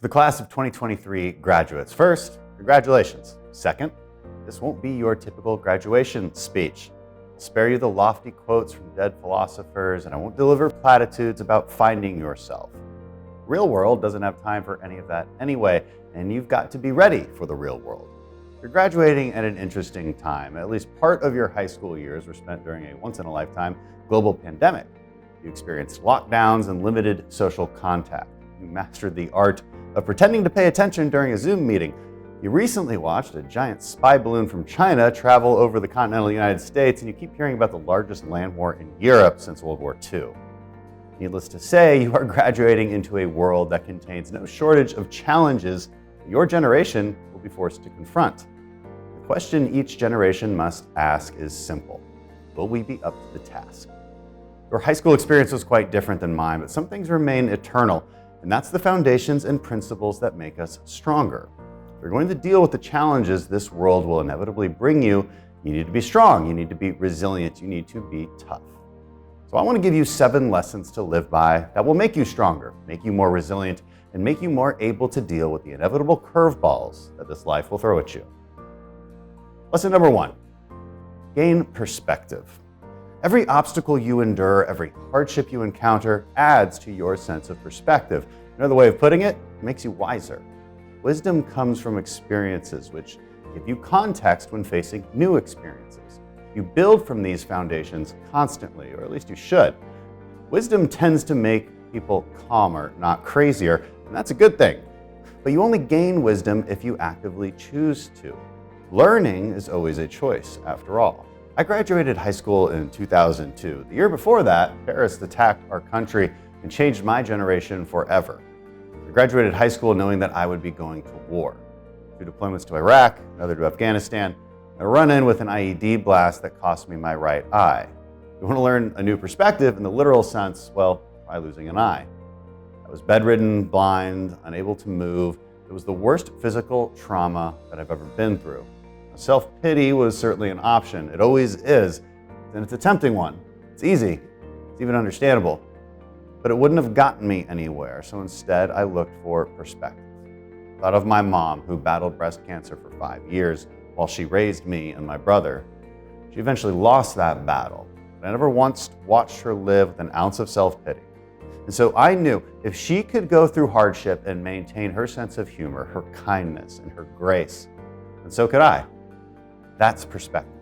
The class of 2023 graduates. First, congratulations. Second, this won't be your typical graduation speech. I'll spare you the lofty quotes from dead philosophers, and I won't deliver platitudes about finding yourself. The real world doesn't have time for any of that anyway, and you've got to be ready for the real world. You're graduating at an interesting time. At least part of your high school years were spent during a once-in-a-lifetime global pandemic. You experienced lockdowns and limited social contact. You mastered the art of pretending to pay attention during a Zoom meeting. You recently watched a giant spy balloon from China travel over the continental United States, and you keep hearing about the largest land war in Europe since World War II. Needless to say, you are graduating into a world that contains no shortage of challenges your generation will be forced to confront. The question each generation must ask is simple: will we be up to the task? Your high school experience was quite different than mine, but some things remain eternal, and that's the foundations and principles that make us stronger. If you're going to deal with the challenges this world will inevitably bring you, you need to be strong, you need to be resilient, you need to be tough. So I want to give you 7 lessons to live by that will make you stronger, make you more resilient, and make you more able to deal with the inevitable curveballs that this life will throw at you. Lesson number 1, gain perspective. Every obstacle you endure, every hardship you encounter adds to your sense of perspective. Another way of putting it makes you wiser. Wisdom comes from experiences which give you context when facing new experiences. You build from these foundations constantly, or at least you should. Wisdom tends to make people calmer, not crazier, and that's a good thing. But you only gain wisdom if you actively choose to. Learning is always a choice, after all. I graduated high school in 2002. The year before that, terrorists attacked our country and changed my generation forever. I graduated high school knowing that I would be going to war. 2 deployments to Iraq, another to Afghanistan, a run-in with an IED blast that cost me my right eye. If you want to learn a new perspective in the literal sense, well, try losing an eye. I was bedridden, blind, unable to move. It was the worst physical trauma that I've ever been through. Self-pity was certainly an option. It always is, and it's a tempting one. It's easy, it's even understandable, but it wouldn't have gotten me anywhere. So instead, I looked for perspective. Thought of my mom, who battled breast cancer for 5 years while she raised me and my brother. She eventually lost that battle, but I never once watched her live with an ounce of self-pity. And so I knew if she could go through hardship and maintain her sense of humor, her kindness, and her grace, then so could I. That's perspective.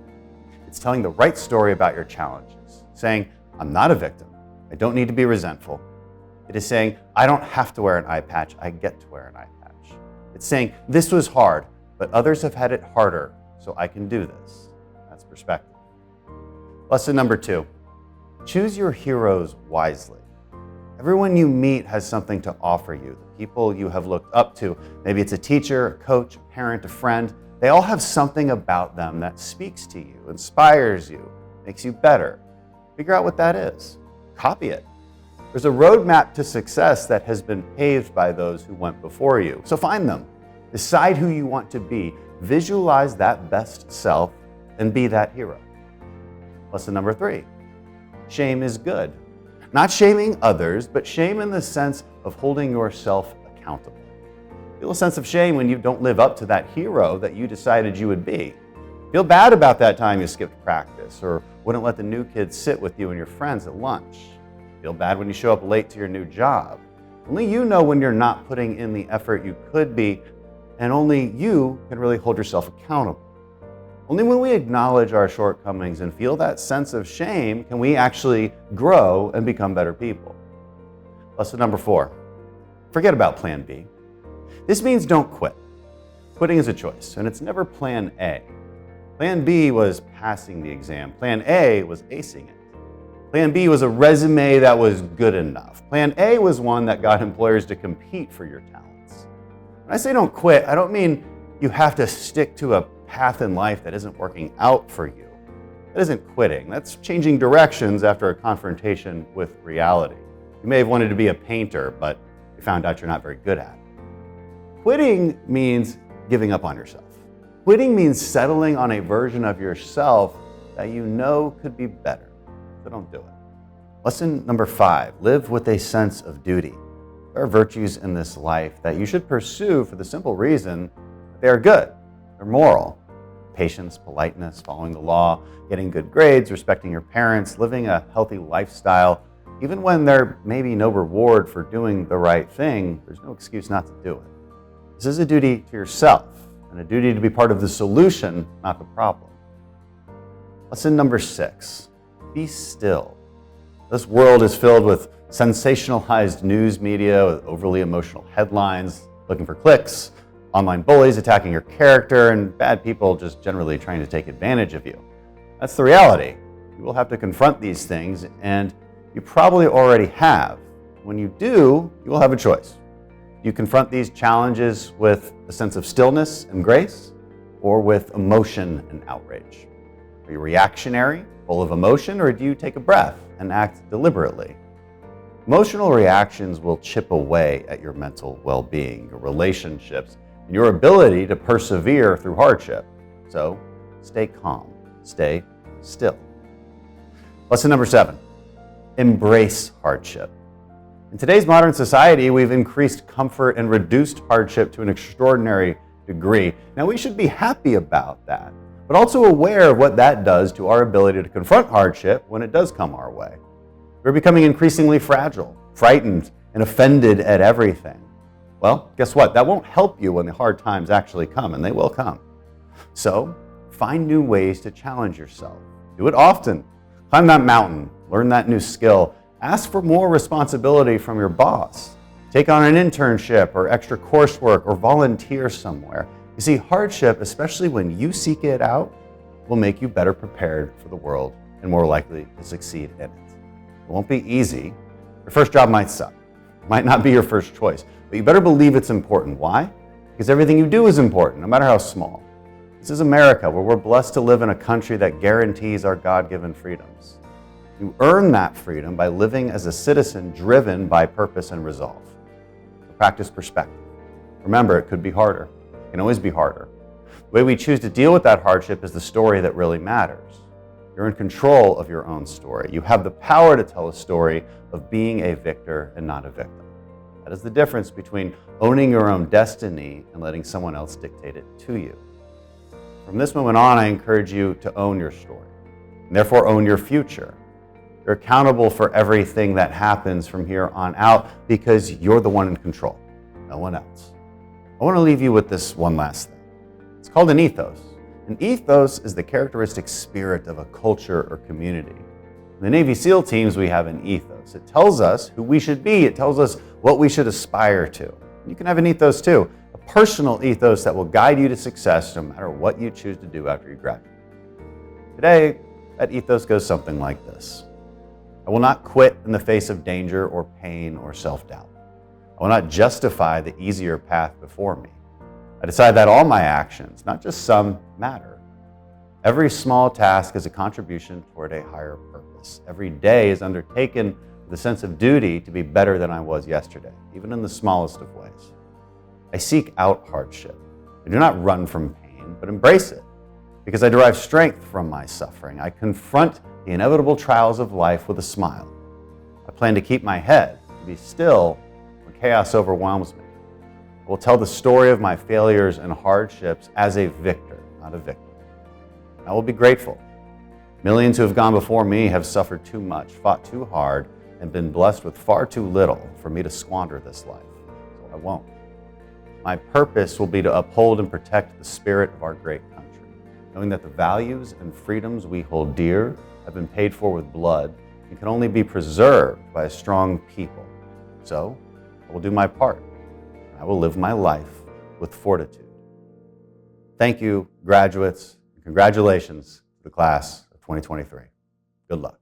It's telling the right story about your challenges, saying, I'm not a victim. I don't need to be resentful. It is saying, I don't have to wear an eye patch. I get to wear an eye patch. It's saying, this was hard, but others have had it harder, so I can do this. That's perspective. Lesson number 2, choose your heroes wisely. Everyone you meet has something to offer you. The people you have looked up to, maybe it's a teacher, a coach, a parent, a friend, they all have something about them that speaks to you, inspires you, makes you better. Figure out what that is. Copy it. There's a roadmap to success that has been paved by those who went before you. So find them. Decide who you want to be. Visualize that best self and be that hero. Lesson number 3, shame is good. Not shaming others, but shame in the sense of holding yourself accountable. Feel a sense of shame when you don't live up to that hero that you decided you would be. Feel bad about that time you skipped practice or wouldn't let the new kids sit with you and your friends at lunch. Feel bad when you show up late to your new job. Only you know when you're not putting in the effort you could be, and only you can really hold yourself accountable. Only when we acknowledge our shortcomings and feel that sense of shame can we actually grow and become better people. Lesson number 4, forget about plan B. This means don't quit. Quitting is a choice, and it's never plan A. Plan B was passing the exam. Plan A was acing it. Plan B was a resume that was good enough. Plan A was one that got employers to compete for your talents. When I say don't quit, I don't mean you have to stick to a path in life that isn't working out for you. That isn't quitting. That's changing directions after a confrontation with reality. You may have wanted to be a painter, but you found out you're not very good at it. Quitting means giving up on yourself. Quitting means settling on a version of yourself that you know could be better. So don't do it. Lesson number 5, live with a sense of duty. There are virtues in this life that you should pursue for the simple reason that they are good, they're moral. Patience, politeness, following the law, getting good grades, respecting your parents, living a healthy lifestyle. Even when there may be no reward for doing the right thing, there's no excuse not to do it. This is a duty to yourself and a duty to be part of the solution, not the problem. Lesson number 6, be still. This world is filled with sensationalized news media with overly emotional headlines, looking for clicks, online bullies attacking your character, and bad people just generally trying to take advantage of you. That's the reality. You will have to confront these things, and you probably already have. When you do, you will have a choice. You confront these challenges with a sense of stillness and grace, or with emotion and outrage. Are you reactionary, full of emotion, or do you take a breath and act deliberately? Emotional reactions will chip away at your mental well-being, your relationships, and your ability to persevere through hardship. So stay calm, stay still. Lesson number 7, embrace hardship. In today's modern society, we've increased comfort and reduced hardship to an extraordinary degree. Now, we should be happy about that, but also aware of what that does to our ability to confront hardship when it does come our way. We're becoming increasingly fragile, frightened, and offended at everything. Well, guess what? That won't help you when the hard times actually come, and they will come. So, find new ways to challenge yourself. Do it often. Climb that mountain, learn that new skill, ask for more responsibility from your boss. Take on an internship or extra coursework or volunteer somewhere. You see, hardship, especially when you seek it out, will make you better prepared for the world and more likely to succeed in it. It won't be easy. Your first job might suck. It might not be your first choice, but you better believe it's important. Why? Because everything you do is important, no matter how small. This is America, where we're blessed to live in a country that guarantees our God-given freedoms. You earn that freedom by living as a citizen driven by purpose and resolve. So practice perspective. Remember, it could be harder. It can always be harder. The way we choose to deal with that hardship is the story that really matters. You're in control of your own story. You have the power to tell a story of being a victor and not a victim. That is the difference between owning your own destiny and letting someone else dictate it to you. From this moment on, I encourage you to own your story, and therefore own your future. You're accountable for everything that happens from here on out because you're the one in control, no one else. I want to leave you with this one last thing. It's called an ethos. An ethos is the characteristic spirit of a culture or community. In the Navy SEAL teams, we have an ethos. It tells us who we should be. It tells us what we should aspire to. You can have an ethos too, a personal ethos that will guide you to success no matter what you choose to do after you graduate. Today, that ethos goes something like this. I will not quit in the face of danger or pain or self-doubt. I will not justify the easier path before me. I decide that all my actions, not just some, matter. Every small task is a contribution toward a higher purpose. Every day is undertaken with a sense of duty to be better than I was yesterday, even in the smallest of ways. I seek out hardship. I do not run from pain, but embrace it, because I derive strength from my suffering. I confront the inevitable trials of life with a smile. I plan to keep my head, to be still when chaos overwhelms me. I will tell the story of my failures and hardships as a victor, not a victim. I will be grateful. Millions who have gone before me have suffered too much, fought too hard, and been blessed with far too little for me to squander this life. So I won't. My purpose will be to uphold and protect the spirit of our great country, knowing that the values and freedoms we hold dear have been paid for with blood and can only be preserved by a strong people. So I will do my part. I will live my life with fortitude. Thank you, graduates, and congratulations to the class of 2023. Good luck.